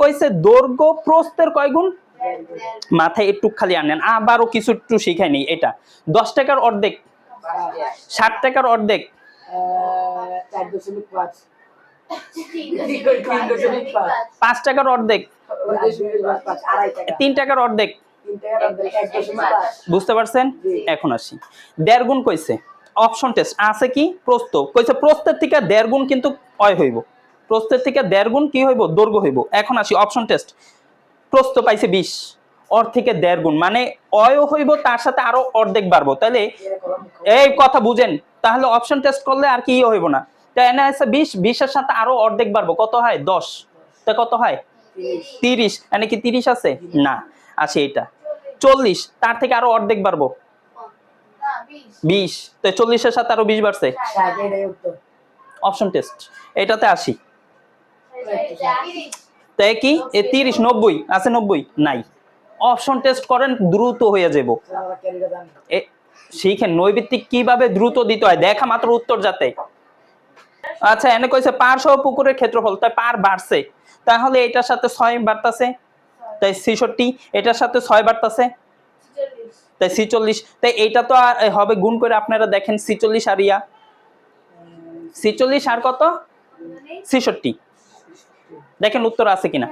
কইছে দৈর্ঘ্য প্রস্থের কয় গুণ, মাথায় একটু খালি আনেন, আবারও কিছু একটু শিখাই নেই। এটা 10 টাকার অর্ধেক, 60 টাকার অর্ধেক, 5 টাকার অর্ধেক, 3 টাকার অর্ধেক। বুঝতে পারছেন? এখন আসি 1.5 গুণ কইছে। অপশন টেস্ট আছে কি প্রস্থ কইছে, প্রস্থের থেকে 1.5 গুণ কিন্তু অয় হইব, প্রস্থের থেকে 1.5 গুণ কি হইব, দৈর্ঘ্য হইব। এখন আসি অপশন টেস্ট। প্রস্থ পাইছে 20, অর থেকে 1.5 গুণ মানে অয় হইব, তার সাথে আরো অর্ধেক বাড়বো, তাহলে এই কথা বুঝেন। তাহলে অপশন টেস্ট করলে আর কি হইব না, তাই এনে আছে 20, 20 এর সাথে আরো অর্ধেক বাড়বো, কত হয় 10, তা কত হয় 30, এনে কি 30 আছে না, আছে এটা 40, তার থেকে আরো অর্ধেক বাড়বো 20, তো 40 এর সাথে আরো 20 বাড়ছে, অপশন টেস্ট। এটাতে আসি, তাই কি 30, 90 আছে, 90 নাই। অপশন টেস্ট করেন, দ্রুত হয়ে যাব। শিখেন নৈবিত্তিক কিভাবে দ্রুত দিতে হয়, দেখা মাত্র উত্তর যাতে। আচ্ছা এনে কইছে পার সহ পুকুরের ক্ষেত্রফল, তাই পার বাড়ছে, তাহলে এটার সাথে 6 বাড়তাছে, তাই 66, এটার সাথে 6 বাড়তাছে, তাই 46, তাই এইটা তো হবে গুণ করে। আপনারা দেখেন 46 আর 46 আর কত 66, দেখেন উত্তর আছে কিনা।